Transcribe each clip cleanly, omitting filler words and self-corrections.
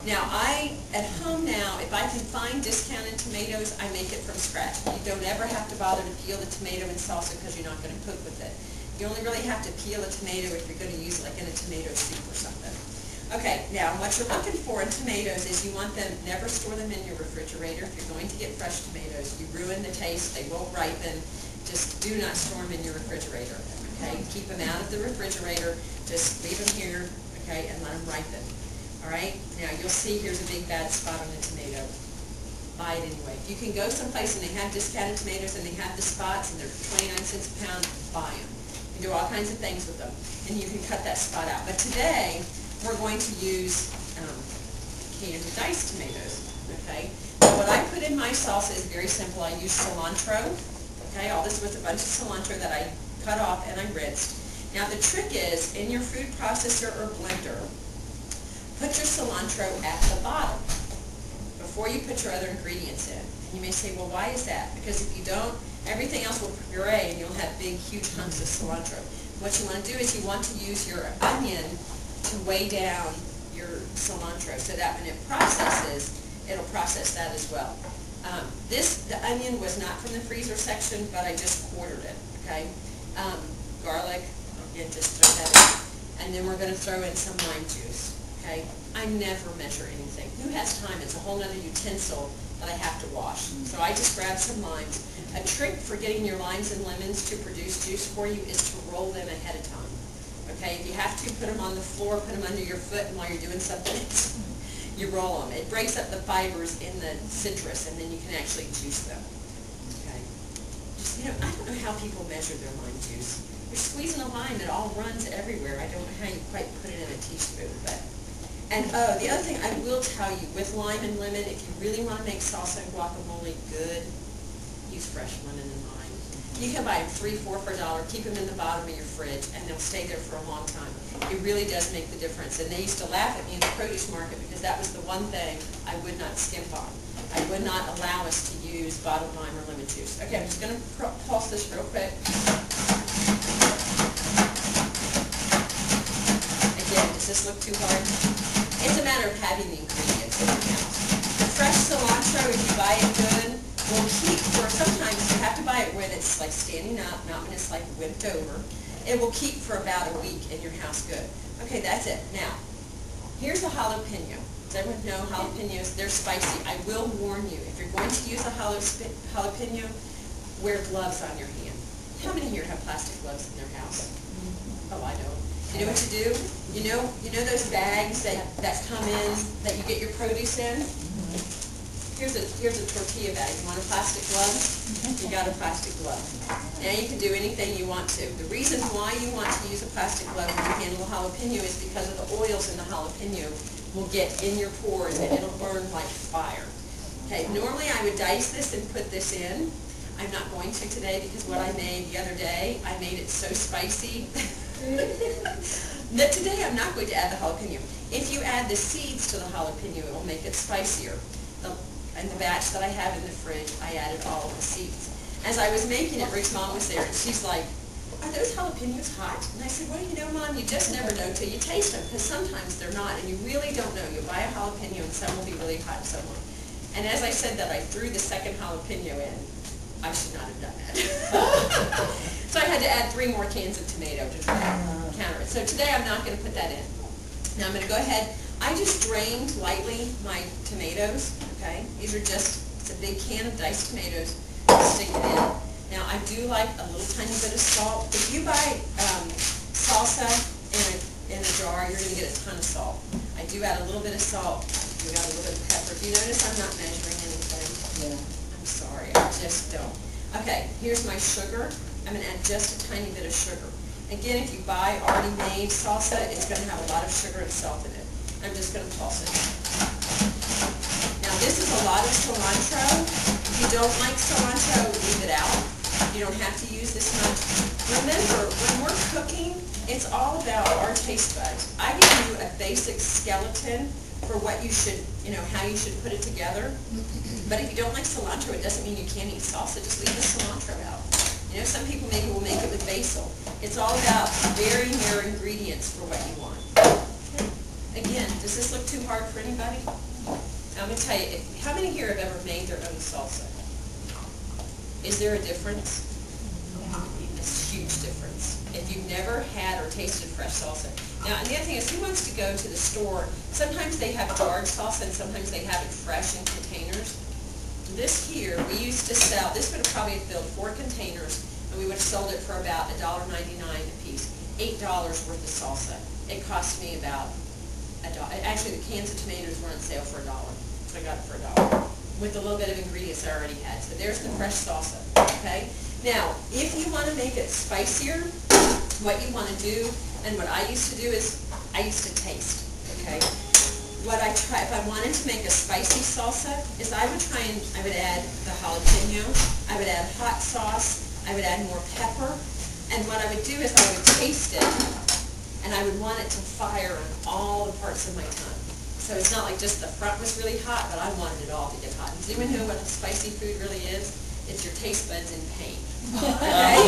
Now at home now, if I can find discounted tomatoes, I make it from scratch. You don't ever have to bother to peel the tomato in salsa because you're not going to cook with it. You only really have to peel a tomato if you're going to use it like in a tomato soup or something. Okay, now what you're looking for in tomatoes is you want them, never store them in your refrigerator. If you're going to get fresh tomatoes, you ruin the taste, they won't ripen. Just do not store them in your refrigerator, okay? Keep them out of the refrigerator, just leave them here, okay, and let them ripen. All right, now you'll see here's a big bad spot on the tomato. Buy it anyway. You can go someplace and they have discounted tomatoes and they have the spots and they're 29 cents a pound, buy them. You can do all kinds of things with them and you can cut that spot out. But today, we're going to use canned diced tomatoes, okay? Now what I put in my salsa is very simple. I use cilantro, okay? All this was a bunch of cilantro that I cut off and I rinsed. Now the trick is, in your food processor or blender, put your cilantro at the bottom before you put your other ingredients in. And you may say, well, why is that? Because if you don't, everything else will puree and you'll have big, huge hunks of cilantro. What you want to do is you want to use your onion to weigh down your cilantro so that when it processes, it'll process that as well. The onion was not from the freezer section, but I just quartered it, okay? Garlic, again, just throw that in. And then we're going to throw in some lime juice. Okay? I never measure anything. Who has time? It's a whole other utensil that I have to wash. So I just grab some limes. A trick for getting your limes and lemons to produce juice for you is to roll them ahead of time. Okay? If you have to, put them on the floor, put them under your foot, and while you're doing something else, you roll them. It breaks up the fibers in the citrus, and then you can actually juice them. Okay? Just, you know, I don't know how people measure their lime juice. You're squeezing a lime, it all runs everywhere. I don't know how you quite put it in a teaspoon, but... And the other thing I will tell you, with lime and lemon, if you really want to make salsa and guacamole good, use fresh lemon and lime. You can buy them $3, $4 for $1, keep them in the bottom of your fridge, and they'll stay there for a long time. It really does make the difference. And they used to laugh at me in the produce market because that was the one thing I would not skimp on. I would not allow us to use bottled lime or lemon juice. Okay, I'm just going to pulse this real quick. Again, does this look too hard? It's a matter of having the ingredients in your house. The fresh cilantro, if you buy it good, will keep for, sometimes you have to buy it when it's like standing up, not when it's like whipped over. It will keep for about a week in your house good. Okay, that's it. Now, here's a jalapeno. Does everyone know jalapenos? They're spicy. I will warn you, if you're going to use a jalapeno, wear gloves on your hand. How many here have plastic gloves in their house? Oh, I don't. You know what to do? You know those bags that come in, that you get your produce in? Here's a tortilla bag. You want a plastic glove? You got a plastic glove. Now you can do anything you want to. The reason why you want to use a plastic glove when you handle a jalapeno is because of the oils in the jalapeno will get in your pores and it'll burn like fire. Okay, normally I would dice this and put this in. I'm not going to today because what I made the other day, I made it so spicy that today I'm not going to add the jalapeno. If you add the seeds to the jalapeno, it will make it spicier. In the batch that I have in the fridge, I added all of the seeds. As I was making it, Rick's mom was there, and she's like, are those jalapenos hot? And I said, well, you know, Mom, you just never know till you taste them, because sometimes they're not, and you really don't know. You'll buy a jalapeno, and some will be really hot, some won't. And as I said that, I threw the second jalapeno in. I should not have done that. So I had to add 3 more cans of tomato to counter it. So today I'm not going to put that in. Now I'm going to go ahead. I just drained lightly my tomatoes, okay? These are just, it's a big can of diced tomatoes. Stick it in. Now I do like a little tiny bit of salt. If you buy salsa in a jar, you're going to get a ton of salt. I do add a little bit of salt. I do add a little bit of pepper. Do you notice I'm not measuring anything? Yeah. I'm sorry, I just don't. Okay, here's my sugar. I'm going to add just a tiny bit of sugar. Again, if you buy already made salsa, it's going to have a lot of sugar and salt in it. I'm just going to toss it. Now this is a lot of cilantro. If you don't like cilantro, leave it out. You don't have to use this much. Remember, when we're cooking, it's all about our taste buds. I give you a basic skeleton for what you should, how you should put it together. But if you don't like cilantro, it doesn't mean you can't eat salsa. Just leave the cilantro out. Some people maybe will make it with basil. It's all about varying your ingredients for what you want. Okay. Again, does this look too hard for anybody? I'm going to tell you, how many here have ever made their own salsa? Is there a difference? It's a huge difference. If you've never had or tasted fresh salsa. Now, and the other thing is, who wants to go to the store? Sometimes they have jarred salsa and sometimes they have it fresh in containers. This here, we used to sell, this would have probably filled 4 containers, and we would have sold it for about $1.99 a piece. $8 worth of salsa. It cost me about $1. Actually, the cans of tomatoes were on sale for $1, so I got it for $1 with a little bit of ingredients I already had. So there's the fresh salsa. Okay. Now, if you want to make it spicier, what you want to do, and what I used to do is I used to taste. Okay. What I try, if I wanted to make a spicy salsa, is I would add the jalapeno, I would add hot sauce, I would add more pepper, and what I would do is I would taste it, and I would want it to fire on all the parts of my tongue. So it's not like just the front was really hot, but I wanted it all to get hot. Does anyone know what spicy food really is? It's your taste buds in pain. Okay?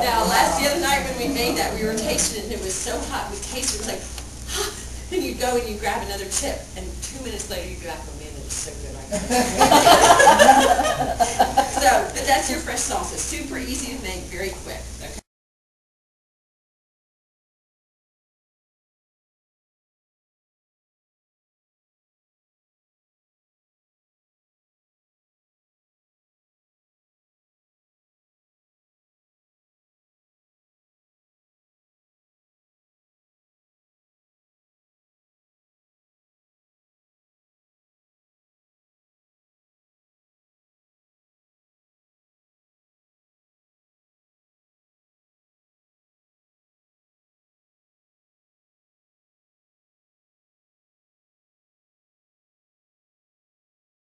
Now, the other night when we made that, we were tasting it, and it was so hot, we tasted it, it was like, and you go and you grab another chip, and 2 minutes later you go back, oh man, that was so good. So, but that's your fresh salsa. Super easy to make, very quick.